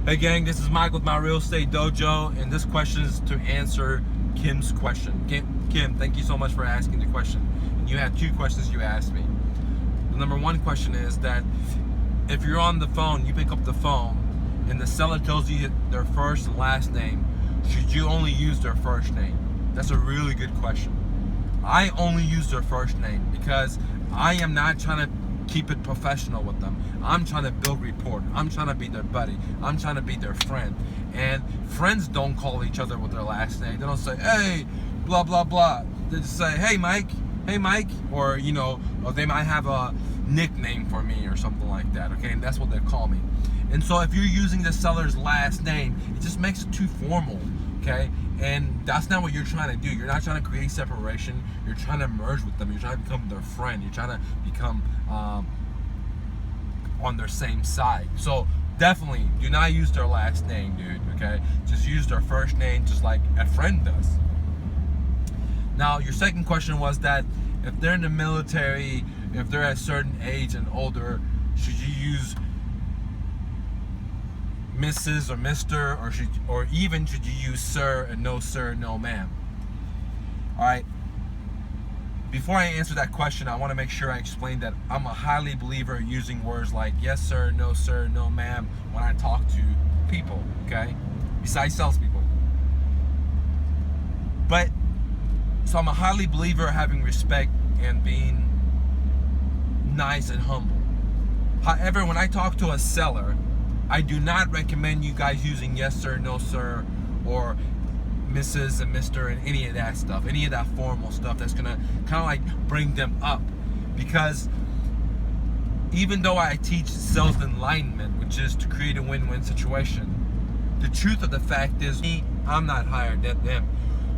Hey gang, this is Mike with my real estate dojo, and this question is to answer Kim's question. Kim, thank you so much for asking the question. And you had two questions you asked me. The number one question is that if you're on the phone, you pick up the phone, and the seller tells you their first and last name, should you only use their first name? That's a really good question. I only use their first name because I am not trying to keep it professional with them. I'm trying to build rapport. I'm trying to be their buddy. I'm trying to be their friend. And friends don't call each other with their last name. They don't say, hey, blah, blah, blah. They just say, hey, Mike. Hey, Mike. Or, or they might have a nickname for me or something like that, okay? And that's what they call me. And so if you're using the seller's last name, it just makes it too formal, okay? And that's not what you're trying to do. You're not trying to create separation. You're trying to merge with them. You're trying to become their friend. You're trying to become on their same side. So definitely do not use their last name, dude, okay? Just use their first name just like a friend does. Now, your second question was that if they're in the military, if they're at a certain age and older, should you use Mrs. or Mr. or even should you use sir and no sir, no ma'am? All right. Before I answer that question, I want to make sure I explain that I'm a highly believer using words like yes sir, no ma'am when I talk to people, okay? Besides salespeople. So I'm a highly believer having respect and being nice and humble. However, when I talk to a seller, I do not recommend you guys using yes sir, no sir, or Mrs. and Mr. and any of that stuff, any of that formal stuff that's gonna kind of like bring them up. Because even though I teach sales alignment, which is to create a win-win situation, the truth of the fact is I'm not higher than them.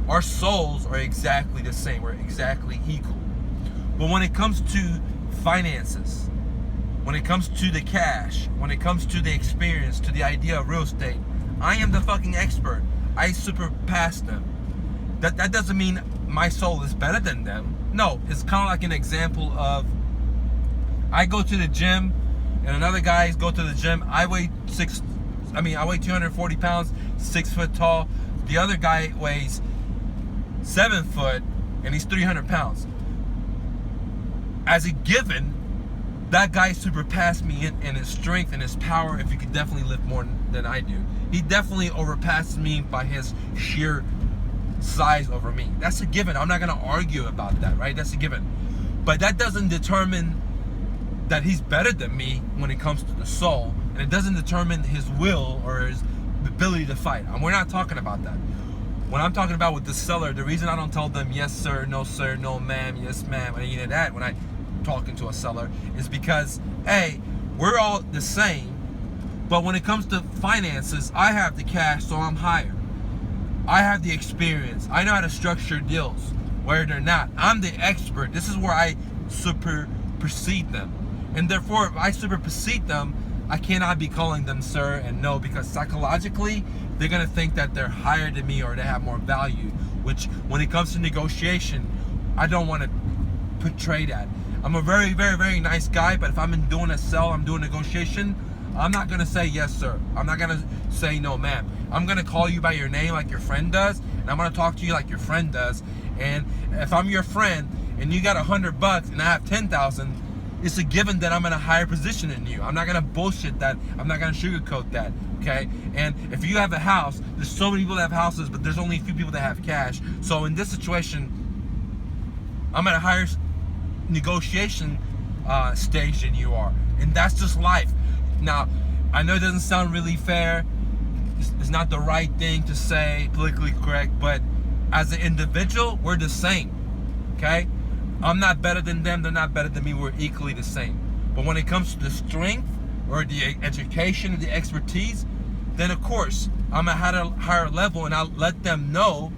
Our souls are exactly the same. We're exactly equal. But when it comes to finances, when it comes to the cash, when it comes to the experience, to the idea of real estate, I am the fucking expert. I surpass them. That doesn't mean my soul is better than them. No, it's kind of like an example of I go to the gym and another guys go to the gym. I weigh 240 pounds, 6 foot tall. The other guy weighs 7 foot and he's 300 pounds. As a given, that guy surpassed me in his strength and his power. If he could definitely lift more than I do, he definitely overpassed me by his sheer size over me. That's a given. I'm not gonna argue about that, right? That's a given. But that doesn't determine that he's better than me when it comes to the soul, and it doesn't determine his will or his ability to fight. And we're not talking about that. When I'm talking about with the seller, the reason I don't tell them yes sir, no ma'am, yes ma'am, and any of that when I talking to a seller is because, hey, we're all the same, but when it comes to finances, I have the cash, so I'm higher. I have the experience. I know how to structure deals where they're not. I'm the expert. This is where I supersede them. And therefore, if I supersede them, I cannot be calling them sir and no, because psychologically, they're going to think that they're higher than me or they have more value, which when it comes to negotiation, I don't want to portray that. I'm a very, very, very nice guy, but if I'm doing a sell, I'm doing negotiation, I'm not gonna say yes sir. I'm not gonna say no ma'am. I'm gonna call you by your name like your friend does, and I'm gonna talk to you like your friend does. And if I'm your friend and you got $100 and I have 10,000, it's a given that I'm in a higher position than you. I'm not gonna bullshit that. I'm not gonna sugarcoat that. Okay? And if you have a house, there's so many people that have houses, but there's only a few people that have cash. So in this situation, I'm at a higher negotiation stage than you are, and that's just life. Now, I know it doesn't sound really fair. It's not the right thing to say, politically correct, but as an individual, we're the same. Okay? I'm not better than them. They're not better than me. We're equally the same. But when it comes to the strength or the education, the expertise, then of course I'm at a higher level, and I'll let them know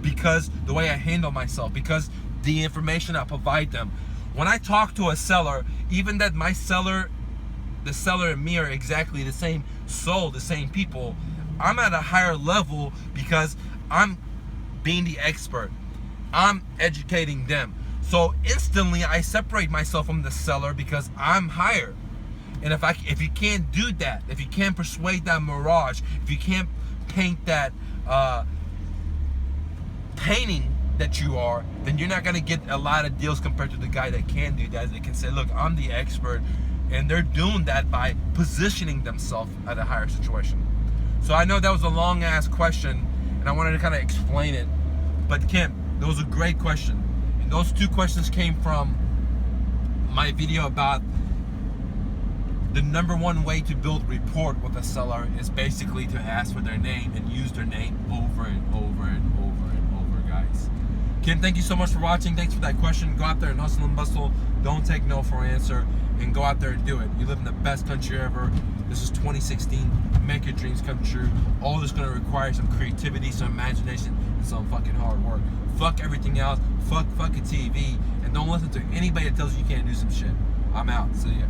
because the way I handle myself, because the information I provide them. When I talk to a seller, even that the seller and me are exactly the same soul, the same people, I'm at a higher level because I'm being the expert. I'm educating them. So instantly I separate myself from the seller because I'm higher. And if you can't do that, if you can't persuade that mirage, if you can't paint that painting that you are, then you're not gonna get a lot of deals compared to the guy that can do that. They can say, look, I'm the expert, and they're doing that by positioning themselves at a higher situation. So I know that was a long ass question, and I wanted to kind of explain it. But Kim, that was a great question, and those 2 questions came from my video about the number 1 way to build rapport with a seller is basically to ask for their name and use their name over and over and over and over, guys. Kim, thank you so much for watching. Thanks for that question. Go out there and hustle and bustle. Don't take no for an answer, and go out there and do it. You live in the best country ever. This is 2016. Make your dreams come true. All this is going to require some creativity, some imagination, and some fucking hard work. Fuck everything else. Fuck fucking TV. And don't listen to anybody that tells you you can't do some shit. I'm out. See ya.